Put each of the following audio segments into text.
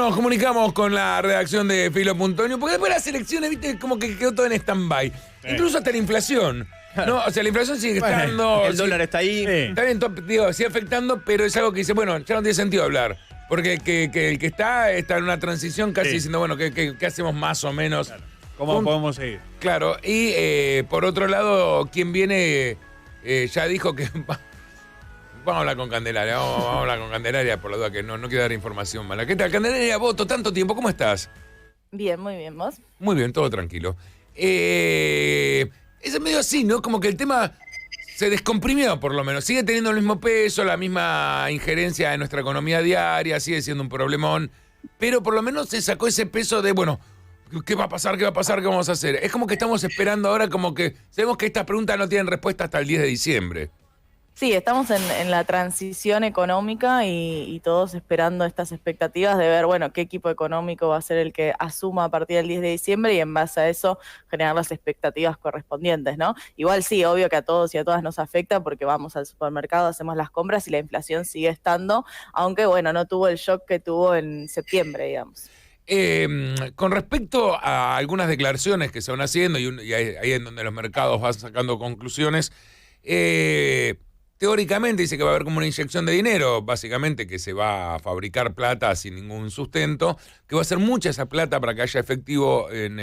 nos comunicamos con la redacción de Filo.new, porque después de las elecciones, viste, como que quedó todo en stand-by. Sí. Incluso hasta la inflación. ¿No? O sea, la inflación sigue estando. El dólar está ahí. Sí. Está bien, digo, sigue afectando, pero es algo que dice, bueno, ya no tiene sentido hablar. Porque que el que está en una transición casi diciendo, bueno, ¿qué hacemos más o menos? Claro. ¿Cómo podemos seguir? Claro, y por otro lado, quien viene ya dijo que. Vamos a hablar con Candelaria, vamos a hablar con Candelaria por la duda que no quiero dar información mala. ¿Qué tal, Candelaria? Voto tanto tiempo, ¿cómo estás? Bien, muy bien, ¿vos? Muy bien, todo tranquilo. Es medio así, ¿no? Como que el tema se descomprimió, por lo menos. Sigue teniendo el mismo peso, la misma injerencia en nuestra economía diaria, sigue siendo un problemón, pero por lo menos se sacó ese peso de, bueno, ¿qué va a pasar? ¿Qué va a pasar? ¿Qué vamos a hacer? Es como que estamos esperando ahora, como que sabemos que estas preguntas no tienen respuesta hasta el 10 de diciembre. Sí, estamos en la transición económica y todos esperando estas expectativas de ver, bueno, qué equipo económico va a ser el que asuma a partir del 10 de diciembre y en base a eso generar las expectativas correspondientes, ¿no? Igual sí, obvio que a todos y a todas nos afecta porque vamos al supermercado, hacemos las compras y la inflación sigue estando, aunque, bueno, no tuvo el shock que tuvo en septiembre, digamos. Con respecto a algunas declaraciones que se van haciendo y ahí en donde los mercados van sacando conclusiones, teóricamente dice que va a haber como una inyección de dinero, básicamente que se va a fabricar plata sin ningún sustento, que va a ser mucha esa plata para que haya efectivo en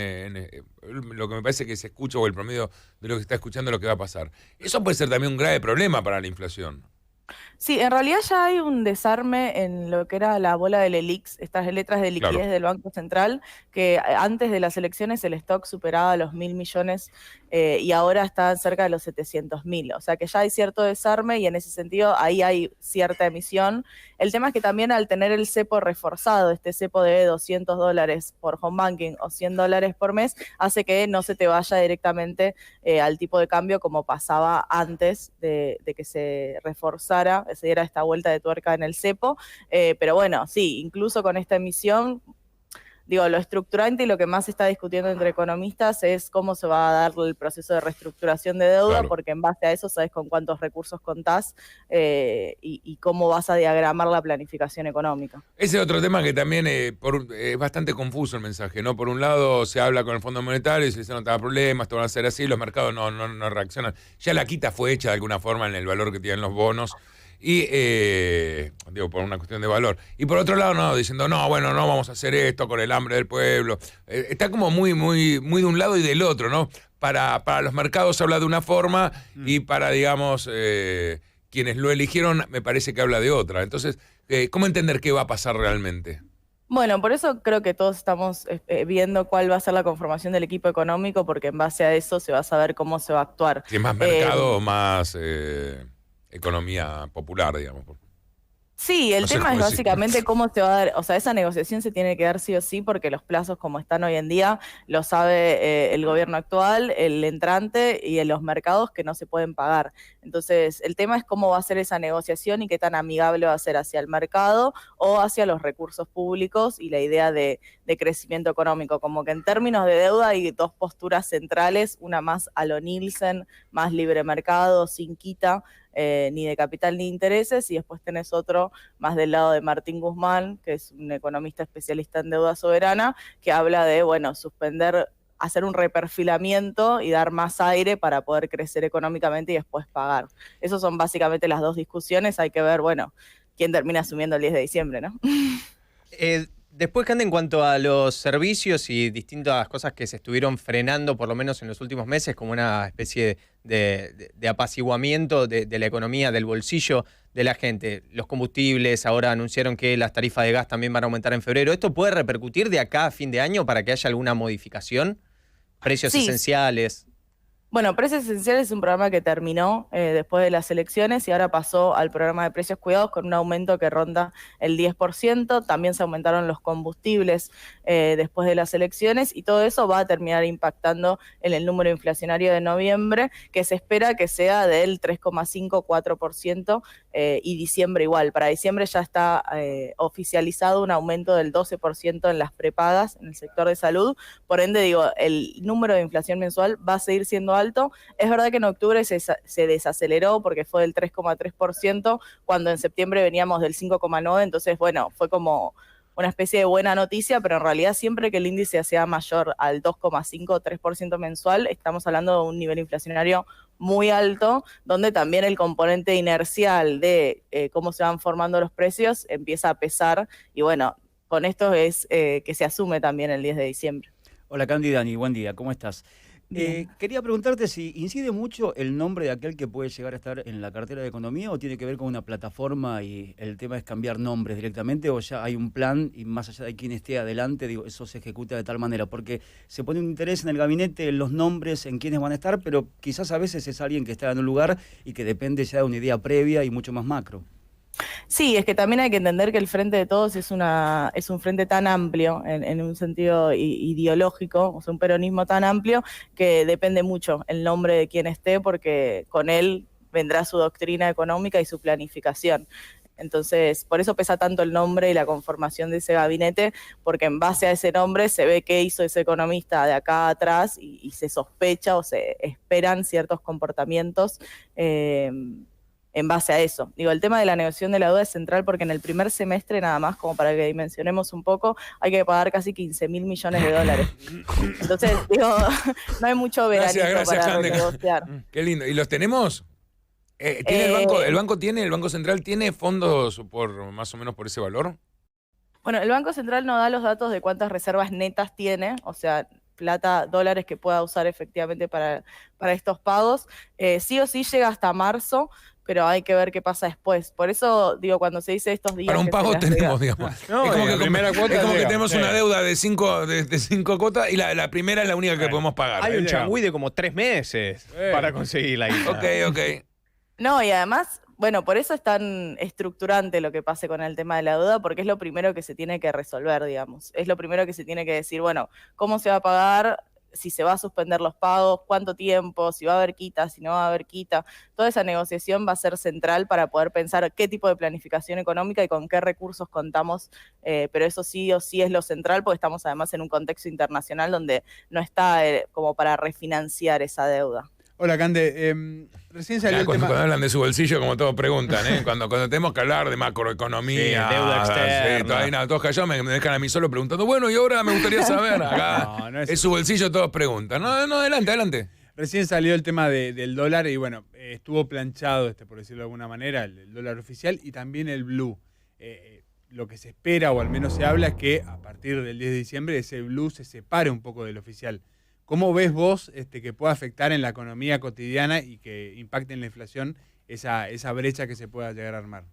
lo que me parece que se escucha o el promedio de lo que se está escuchando lo que va a pasar. Eso puede ser también un grave problema para la inflación. Sí, en realidad ya hay un desarme en lo que era la bola del ELIX, estas letras de liquidez del Banco Central, que antes de las elecciones el stock superaba los 1.000 millones y ahora está cerca de los 700.000. O sea que ya hay cierto desarme y en ese sentido ahí hay cierta emisión. El tema es que también al tener el cepo reforzado, este cepo de $200 por home banking o $100 por mes, hace que no se te vaya directamente al tipo de cambio como pasaba antes de que se reforzara, se diera esta vuelta de tuerca en el cepo, pero bueno, sí, incluso con esta emisión, digo, lo estructurante y lo que más se está discutiendo entre economistas es cómo se va a dar el proceso de reestructuración de deuda, claro, porque en base a eso sabes con cuántos recursos contás y cómo vas a diagramar la planificación económica. Ese es otro tema que también es bastante confuso el mensaje, ¿no? Por un lado se habla con el Fondo Monetario y se dice no te da problemas, esto van a ser así, los mercados no reaccionan. Ya la quita fue hecha de alguna forma en el valor que tienen los bonos. Y, digo, por una cuestión de valor. Y por otro lado, no, diciendo, no, bueno, no vamos a hacer esto con el hambre del pueblo. Está como muy de un lado y del otro, ¿no? Para los mercados habla de una forma y para, digamos, quienes lo eligieron, me parece que habla de otra. Entonces, ¿cómo entender qué va a pasar realmente? Bueno, por eso creo que todos estamos viendo cuál va a ser la conformación del equipo económico, porque en base a eso se va a saber cómo se va a actuar. Si es más mercado o más economía popular, digamos. Sí, el tema es básicamente cómo se va a dar, o sea, esa negociación se tiene que dar sí o sí porque los plazos como están hoy en día lo sabe el gobierno actual, el entrante y los mercados que no se pueden pagar. Entonces, el tema es cómo va a ser esa negociación y qué tan amigable va a ser hacia el mercado o hacia los recursos públicos y la idea de crecimiento económico. Como que en términos de deuda hay dos posturas centrales, una más a lo Nielsen, más libre mercado, sin quita, ni de capital ni de intereses, y después tenés otro más del lado de Martín Guzmán, que es un economista especialista en deuda soberana, que habla de, bueno, suspender, hacer un reperfilamiento y dar más aire para poder crecer económicamente y después pagar. Esas son básicamente las dos discusiones, hay que ver, bueno, quién termina asumiendo el 10 de diciembre, ¿no? Después, Cande, en cuanto a los servicios y distintas cosas que se estuvieron frenando, por lo menos en los últimos meses, como una especie de apaciguamiento de la economía, del bolsillo de la gente. Los combustibles, ahora anunciaron que las tarifas de gas también van a aumentar en febrero. ¿Esto puede repercutir de acá a fin de año para que haya alguna modificación? ¿Precios esenciales? Bueno, Precios Esenciales es un programa que terminó después de las elecciones y ahora pasó al programa de precios cuidados con un aumento que ronda el 10%. También se aumentaron los combustibles después de las elecciones y todo eso va a terminar impactando en el número inflacionario de noviembre, que se espera que sea del 3,5-4% y diciembre igual. Para diciembre ya está oficializado un aumento del 12% en las prepagas en el sector de salud. Por ende, digo, el número de inflación mensual va a seguir siendo alto. Es verdad que en octubre se desaceleró porque fue del 3,3%, cuando en septiembre veníamos del 5,9%, entonces, bueno, fue como una especie de buena noticia, pero en realidad siempre que el índice sea mayor al 2,5 o 3% mensual, estamos hablando de un nivel inflacionario muy alto, donde también el componente inercial de cómo se van formando los precios empieza a pesar, y bueno, con esto es que se asume también el 10 de diciembre. Hola Candy, Dani, buen día, ¿cómo estás? Quería preguntarte si incide mucho el nombre de aquel que puede llegar a estar en la cartera de economía o tiene que ver con una plataforma y el tema es cambiar nombres directamente o ya hay un plan y más allá de quién esté adelante, digo, eso se ejecuta de tal manera, porque se pone un interés en el gabinete, en los nombres, en quiénes van a estar, pero quizás a veces es alguien que está en un lugar y que depende ya de una idea previa y mucho más macro. Sí, es que también hay que entender que el Frente de Todos es un frente tan amplio en un sentido ideológico, o sea, un peronismo tan amplio que depende mucho el nombre de quien esté porque con él vendrá su doctrina económica y su planificación. Entonces, por eso pesa tanto el nombre y la conformación de ese gabinete, porque en base a ese nombre se ve qué hizo ese economista de acá atrás y se sospecha o se esperan ciertos comportamientos en base a eso. Digo, el tema de la negociación de la deuda es central porque en el primer semestre, nada más, como para que dimensionemos un poco, hay que pagar casi 15.000 millones de dólares. Entonces, digo, no hay mucho veranito para renegociar. Qué lindo. ¿Y los tenemos? ¿Tiene el Banco Central tiene fondos por más o menos por ese valor? Bueno, el Banco Central no da los datos de cuántas reservas netas tiene, o sea, plata, dólares que pueda usar efectivamente para estos pagos. Sí o sí llega hasta marzo, pero hay que ver qué pasa después. Por eso, digo, cuando se dice estos días... Para un pago tenemos, digamos. No, es como que, tenemos sí, una deuda de cinco cuotas y la primera es la única que podemos pagar. Hay un changüí de como 3 meses para conseguir la guita. Ok. No, y además, bueno, por eso es tan estructurante lo que pase con el tema de la deuda, porque es lo primero que se tiene que resolver, digamos. Es lo primero que se tiene que decir, bueno, ¿cómo se va a pagar? Si se va a suspender los pagos, cuánto tiempo, si va a haber quita, si no va a haber quita. Toda esa negociación va a ser central para poder pensar qué tipo de planificación económica y con qué recursos contamos, pero eso sí o sí es lo central porque estamos además en un contexto internacional donde no está como para refinanciar esa deuda. Hola, Cande. Recién salió el tema... Cuando hablan de su bolsillo, como todos preguntan, cuando tenemos que hablar de macroeconomía, sí, deuda externa. todos callados me dejan a mí solo preguntando, bueno, y ahora me gustaría saber, acá No es su bolsillo, todos preguntan. No, adelante. Recién salió el tema del dólar y bueno, estuvo planchado, por decirlo de alguna manera, el dólar oficial y también el blue. Lo que se espera, o al menos se habla, es que a partir del 10 de diciembre ese blue se separe un poco del oficial. ¿Cómo ves vos que pueda afectar en la economía cotidiana y que impacte en la inflación esa brecha que se pueda llegar a armar?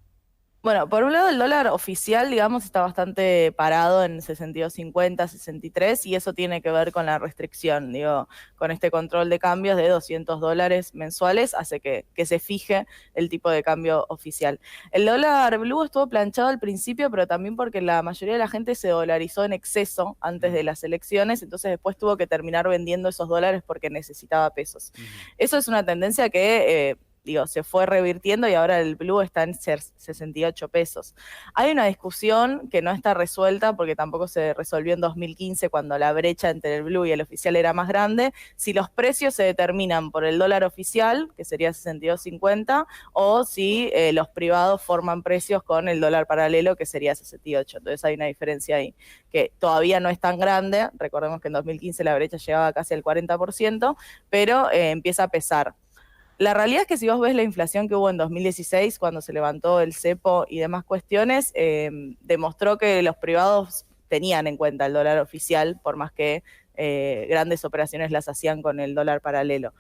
Bueno, por un lado el dólar oficial, digamos, está bastante parado en 62.50, 63, y eso tiene que ver con la restricción, digo, con este control de cambios de $200 mensuales, hace que se fije el tipo de cambio oficial. El dólar blue estuvo planchado al principio, pero también porque la mayoría de la gente se dolarizó en exceso antes de las elecciones, entonces después tuvo que terminar vendiendo esos dólares porque necesitaba pesos. Eso es una tendencia que... se fue revirtiendo y ahora el blue está en 68 pesos. Hay una discusión que no está resuelta porque tampoco se resolvió en 2015 cuando la brecha entre el blue y el oficial era más grande, si los precios se determinan por el dólar oficial, que sería 62.50, o si los privados forman precios con el dólar paralelo, que sería 68. Entonces hay una diferencia ahí que todavía no es tan grande. Recordemos que en 2015 la brecha llegaba casi al 40%, pero empieza a pesar. La realidad es que si vos ves la inflación que hubo en 2016, cuando se levantó el cepo y demás cuestiones, demostró que los privados tenían en cuenta el dólar oficial, por más que grandes operaciones las hacían con el dólar paralelo.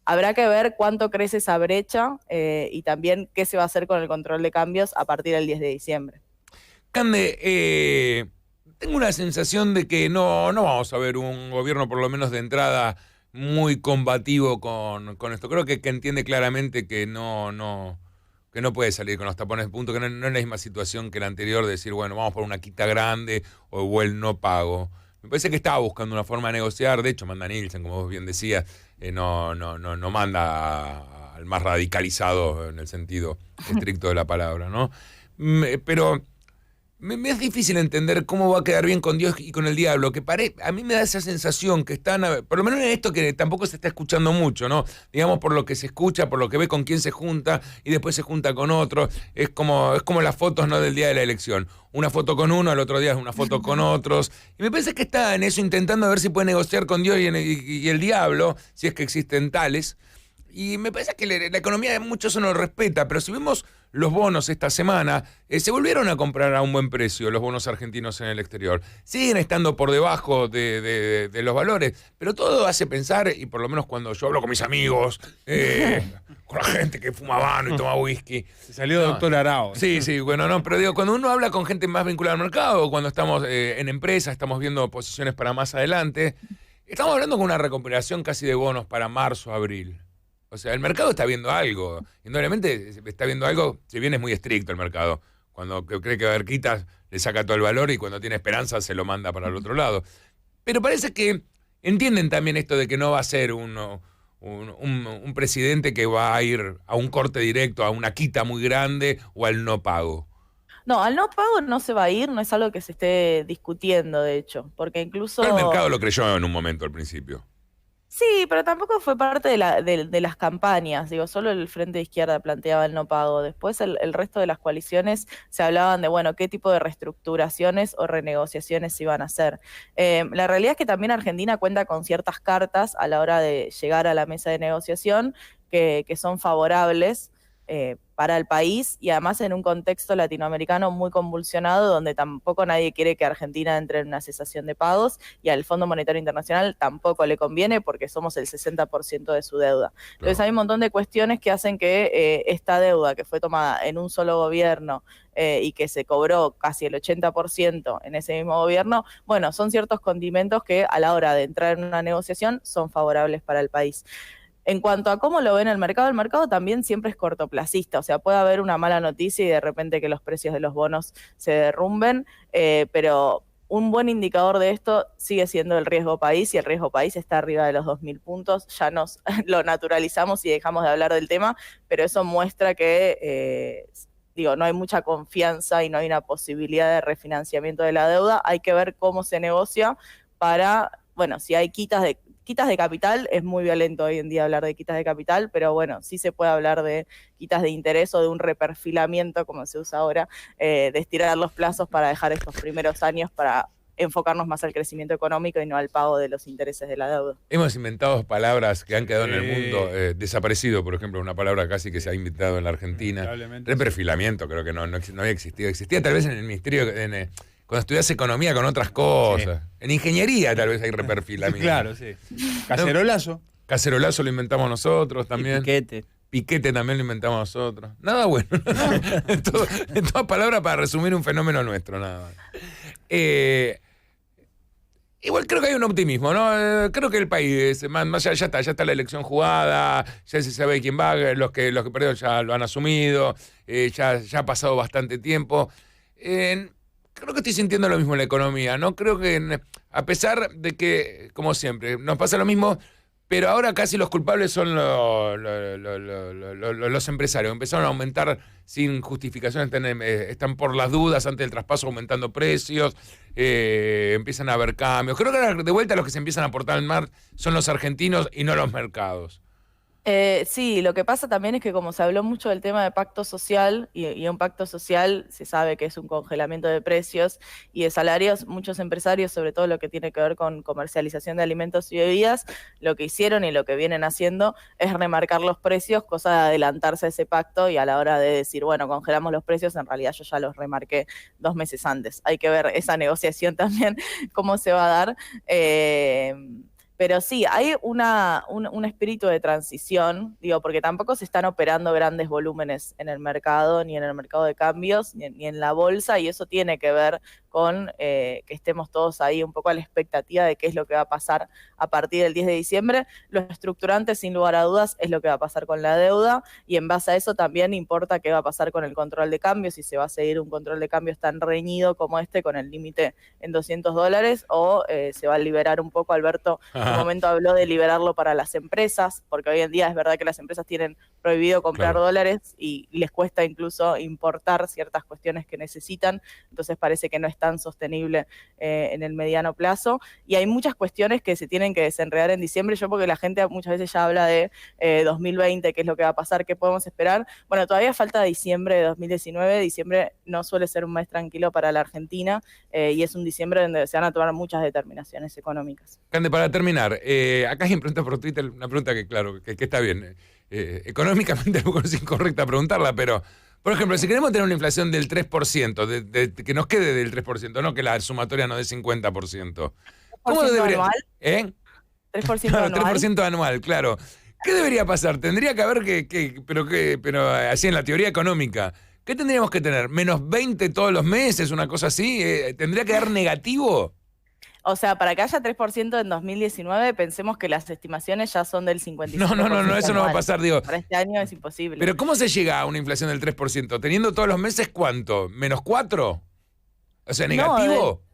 Habrá que ver cuánto crece esa brecha y también qué se va a hacer con el control de cambios a partir del 10 de diciembre. Cande, tengo una sensación de que no vamos a ver un gobierno, por lo menos de entrada, muy combativo con esto. Creo que entiende claramente que no puede salir con los tapones de punto, que no es la misma situación que la anterior de decir, bueno, vamos por una quita grande o el no pago. Me parece que estaba buscando una forma de negociar. De hecho, manda Nielsen, como vos bien decías, no manda al más radicalizado en el sentido estricto de la palabra, ¿no? Pero me es difícil entender cómo va a quedar bien con Dios y con el diablo, que a mí me da esa sensación que están, por lo menos en esto que tampoco se está escuchando mucho, ¿no? Digamos, por lo que se escucha, por lo que ve con quién se junta y después se junta con otro. Es como las fotos, ¿no?, del día de la elección. Una foto con uno, al otro día es una foto con otros. Y me parece que está en eso intentando ver si puede negociar con Dios y el diablo, si es que existen tales. Y me parece que la economía de muchos eso no lo respeta, pero si vemos los bonos esta semana, se volvieron a comprar a un buen precio los bonos argentinos en el exterior. Siguen estando por debajo de los valores, pero todo hace pensar, y por lo menos cuando yo hablo con mis amigos, con la gente que fuma habano y toma whisky. Se salió doctor Arao. Sí, bueno, no, pero digo, cuando uno habla con gente más vinculada al mercado, cuando estamos en empresas, estamos viendo posiciones para más adelante, estamos hablando con una recuperación casi de bonos para marzo, abril. O sea, el mercado está viendo algo. Indudablemente está viendo algo, si bien es muy estricto el mercado. Cuando cree que va a haber quitas, le saca todo el valor y cuando tiene esperanza se lo manda para el otro lado. Pero parece que entienden también esto de que no va a ser un presidente que va a ir a un corte directo, a una quita muy grande o al no pago. No, al no pago no se va a ir, no es algo que se esté discutiendo, de hecho, porque incluso... Pero el mercado lo creyó en un momento al principio. Sí, pero tampoco fue parte de las campañas, digo, solo el Frente de Izquierda planteaba el no pago. Después el resto de las coaliciones se hablaban de, bueno, qué tipo de reestructuraciones o renegociaciones se iban a hacer. La realidad es que también Argentina cuenta con ciertas cartas a la hora de llegar a la mesa de negociación que son favorables para el país y además en un contexto latinoamericano muy convulsionado donde tampoco nadie quiere que Argentina entre en una cesación de pagos y al Fondo Monetario Internacional tampoco le conviene porque somos el 60% de su deuda. Entonces hay un montón de cuestiones que hacen que esta deuda que fue tomada en un solo gobierno y que se cobró casi el 80% en ese mismo gobierno, bueno, son ciertos condimentos que a la hora de entrar en una negociación son favorables para el país. En cuanto a cómo lo ven el mercado también siempre es cortoplacista, o sea, puede haber una mala noticia y de repente que los precios de los bonos se derrumben, pero un buen indicador de esto sigue siendo el riesgo país y el riesgo país está arriba de los 2.000 puntos, ya nos lo naturalizamos y dejamos de hablar del tema, pero eso muestra que... no hay mucha confianza y no hay una posibilidad de refinanciamiento de la deuda, hay que ver cómo se negocia para, bueno, si hay quitas de capital, es muy violento hoy en día hablar de quitas de capital, pero bueno, sí se puede hablar de quitas de interés o de un reperfilamiento, como se usa ahora, de estirar los plazos para dejar estos primeros años para enfocarnos más al crecimiento económico y no al pago de los intereses de la deuda. Hemos inventado palabras que han quedado en el mundo, desaparecido, por ejemplo, una palabra casi que se ha inventado en la Argentina. Reperfilamiento, creo que no había existido. Existía tal vez en el ministerio, cuando estudias economía con otras cosas. Sí. En ingeniería tal vez hay reperfilamiento. Claro, sí. Cacerolazo. Cacerolazo lo inventamos nosotros también. Y piquete. Piquete también lo inventamos nosotros. Nada bueno. En todas palabras para resumir un fenómeno nuestro, nada más. Igual creo que hay un optimismo, ¿no? Creo que el país, más ya está la elección jugada, ya se sabe quién va, los que perdieron ya lo han asumido, ya ha pasado bastante tiempo. Creo que estoy sintiendo lo mismo en la economía, ¿no? Creo que a pesar de que, como siempre, nos pasa lo mismo, pero ahora casi los culpables son los empresarios. Empezaron a aumentar sin justificación, están por las dudas antes del traspaso aumentando precios, empiezan a haber cambios. Creo que ahora de vuelta los que se empiezan a aportar al mar son los argentinos y no los mercados. Sí, lo que pasa también es que como se habló mucho del tema de pacto social, y un pacto social se sabe que es un congelamiento de precios y de salarios, muchos empresarios, sobre todo lo que tiene que ver con comercialización de alimentos y bebidas, lo que hicieron y lo que vienen haciendo es remarcar los precios, cosa de adelantarse a ese pacto y a la hora de decir, bueno, congelamos los precios, en realidad yo ya los remarqué 2 meses antes. Hay que ver esa negociación también, cómo se va a dar. Pero sí, hay un espíritu de transición, porque tampoco se están operando grandes volúmenes en el mercado, ni en el mercado de cambios, ni en la bolsa, y eso tiene que ver con que estemos todos ahí un poco a la expectativa de qué es lo que va a pasar a partir del 10 de diciembre. Lo estructurante, sin lugar a dudas, es lo que va a pasar con la deuda, y en base a eso también importa qué va a pasar con el control de cambios, si se va a seguir un control de cambios tan reñido como este, con el límite en $200, o se va a liberar un poco. Alberto en un momento habló de liberarlo para las empresas, porque hoy en día es verdad que las empresas tienen prohibido comprar dólares y les cuesta incluso importar ciertas cuestiones que necesitan, entonces parece que no es tan sostenible en el mediano plazo, y hay muchas cuestiones que se tienen que desenredar en diciembre. Yo, porque la gente muchas veces ya habla de 2020, qué es lo que va a pasar, qué podemos esperar. Bueno, todavía falta diciembre de 2019, diciembre no suele ser un mes tranquilo para la Argentina, y es un diciembre donde se van a tomar muchas determinaciones económicas. Cande, para terminar, acá hay pregunta por Twitter, una pregunta que claro, que está bien. Económicamente a lo mejor es incorrecta preguntarla, pero, por ejemplo, si queremos tener una inflación del 3%, que nos quede del 3%, no que la sumatoria no dé 50%. ¿Cómo debería? Anual? 3% claro, anual. 3% anual, claro. ¿Qué debería pasar? Tendría que haber pero así en la teoría económica, ¿qué tendríamos que tener? ¿Menos 20 todos los meses? ¿Una cosa así? ¿Tendría que dar negativo? O sea, para que haya 3% en 2019, pensemos que las estimaciones ya son del 55%. No, eso no va a pasar, digo. Para este año es imposible. Pero ¿cómo se llega a una inflación del 3%? ¿Teniendo todos los meses cuánto? ¿Menos 4? O sea, ¿negativo?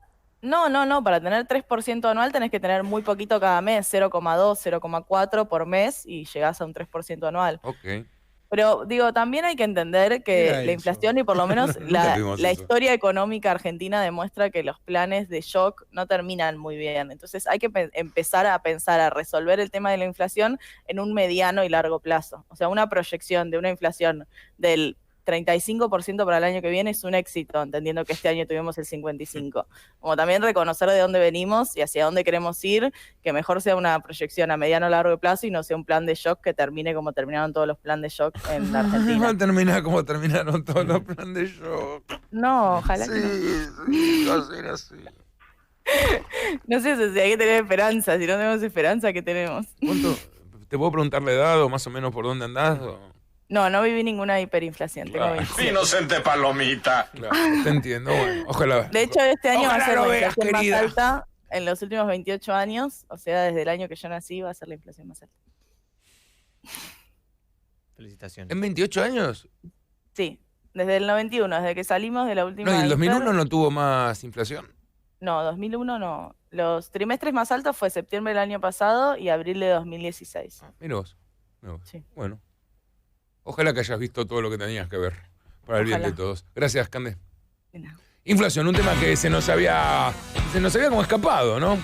No, para tener 3% anual tenés que tener muy poquito cada mes, 0,2, 0,4 por mes, y llegás a un 3% anual. Ok. Pero digo, también hay que entender que la inflación, y por lo menos la historia económica argentina demuestra que los planes de shock no terminan muy bien. Entonces hay que empezar a pensar, a resolver el tema de la inflación en un mediano y largo plazo. O sea, una proyección de una inflación del 35% para el año que viene es un éxito, entendiendo que este año tuvimos el 55%. Como también reconocer de dónde venimos y hacia dónde queremos ir, que mejor sea una proyección a mediano o largo plazo y no sea un plan de shock que termine como terminaron todos los planes de shock en la Argentina. No termina como terminaron todos los planes de shock. No, ojalá que no. Sí, va a ser así. No sé si hay que tener esperanza. Si no tenemos esperanza, ¿qué tenemos? ¿Cuánto? ¿Te puedo preguntar la edad o más o menos por dónde andás? No viví ninguna hiperinflación. Tengo 27. Inocente palomita. Claro, te entiendo. Bueno, ojalá. De hecho, este año va a ser lo la veas, inflación más querida. alta en los últimos 28 años. O sea, desde el año que yo nací va a ser la inflación más alta. Felicitaciones. ¿En 28 años? Sí, desde el 91, desde que salimos de la última. No, ¿y el 2001 hiper. no tuvo más inflación? No, 2001 no. Los trimestres más altos fue septiembre del año pasado y abril de 2016. Mirá vos. Sí. Bueno. Ojalá que hayas visto todo lo que tenías que ver. Para el bien de todos. Gracias, Cande. De nada. Inflación, un tema que se nos había como escapado, ¿no?